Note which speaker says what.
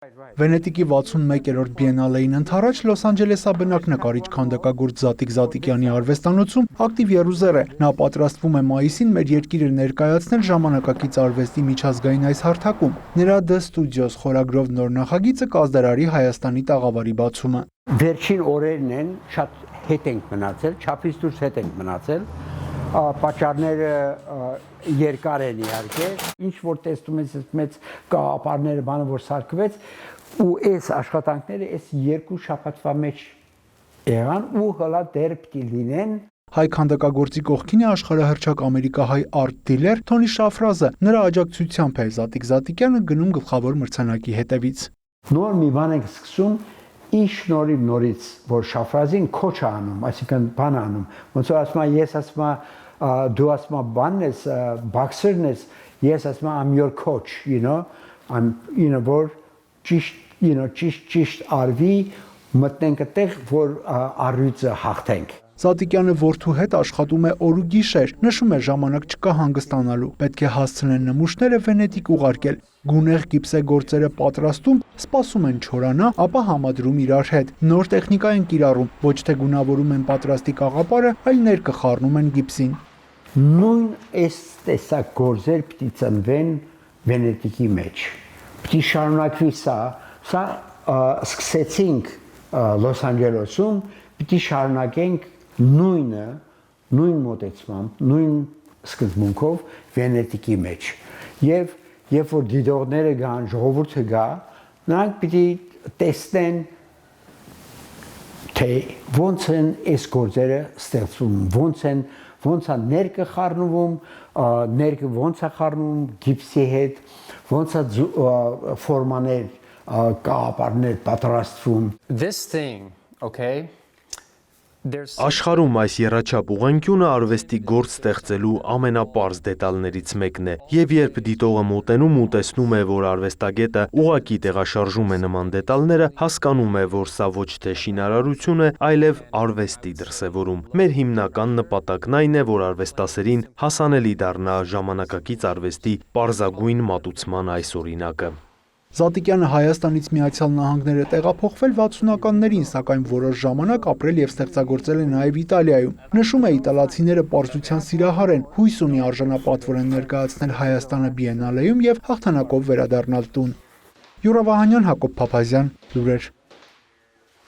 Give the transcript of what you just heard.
Speaker 1: Վենետիկի 61-րդ բիենալեին ընթառաջ Լոս Անջելեսաբնակ նկարիչ քանդակագործ Զատիկ Զատիկյանի արվեստանոցում ակտիվ եռուզեռ է։ Նա պատրաստվում է մայիսին մեր երկիրը ներկայացնել ժամանակակից արվեստի միջազգային այս հարթակում։ Նրա «Դ Studios» խորագրով նոր նախագիծը կազդարարի Հայաստանի տաղավարի բացումը։
Speaker 2: Վերջին օրերն են շատ հետ ենք մնացել, չափից դուրս հետ ենք մնացել։ Պատճառները երկար են իհարկե, ինչ որ տեսնում ես մեծ կաղապարները բանը որ սարքվեց ու այս աշխատանքները այս երկու շաբաթվա մեջ եղան ու հլա դեռ պիտի լինեն։
Speaker 1: Հայ քանդակագործի կողքին է աշխարհահռչակ ամերիկահայ արտ դիլեր Թոնի Շաֆրազը։ Նրա աջակցությամբ է Զատիկ Զատիկյանը գնում գլխավոր մրցանակի հետևից։
Speaker 2: Նոր մի բան ենք սկսում Իշ նորից նորից որ Շաֆրազին քոչ անում, այսինքն բան անում։ Ոնց որ ասում եմ ես ասում եմ դու ասում եմ բանն ես բոքսերն ես, ես ասում եմ I'm your coach, I'm որ ճիշտ արվի մտնենք այդտեղ որ առյուծը հաղթենք։
Speaker 1: Զատիկյանը որդու հետ աշխատում է օր ու գիշեր, նշում է ժամանակ չկա հանգստանալու, պետք է հասցնեն նմուշները Վենետիկ ուղարկել։ Գունեղ գիպսեգործերը պատրաստում, սպասում են չորանա, ապա համադրում իրար հետ։ Նոր տեխնիկա են կիրառում, ոչ թե գունավորում են պատրաստի կաղապարը, այլ ներկխառնում են գիպսին։
Speaker 2: Նույն այս տեսակ գործեր պիտի ծնվեն Վենետիկի մեջ։ Պիտի շարունակվի սա սկսեցինք Լոս Անջելեսում, պիտի շարունակենք նույն մոտեցմամբ, նույն սկզբունքով Վենետիկի մեջ։ Եվ երբ որ դիտողները գան, ժողովուրդը գա, նրանք պիտի տեսնեն, թե ոնց են այս գործերը ստեղծվում, ոնց է ներկը խառնվում, ներկը ոնց է խառնվում գիպսի հետ, ոնց է ֆորմաներ, կաղապարներ պատրաստվում։
Speaker 3: This thing, okay?
Speaker 4: Աշխարհում այս եռաչափ ուղղանկյունը արվեստի գործ ստեղծելու ամենապարզ դետալներից մեկն է, եւ երբ դիտողը մոտենում ու տեսնում է, որ արվեստագետը ուղղակի տեղաշարժում է նման դետալները, հասկանում է, որ սա ոչ թե շինարարություն է, այլև արվեստի դրսևորում։ Մեր հիմնական նպատակն այն է, որ արվեստասերին հասանելի դառնա ժամանակակից արվեստի պարզագույն մատուցման այս օրինակը։
Speaker 1: Զատիկյանը Հայաստանից Միացյալ Նահանգներ է տեղափոխվել 60-ականներին, սակայն որոշ ժամանակ ապրել եւ ստեղծագործել է նաեւ Իտալիայում։ Նշում է իտալացիները պարզության սիրահար են, հույս ունի արժանապատվորեն ներկայացնել Հայաստանը բիենալեում եւ հաղթանակով վերադառնալ տուն։ Յուրա Վահանյան, Հակոբ Փափազյան, լուրեր։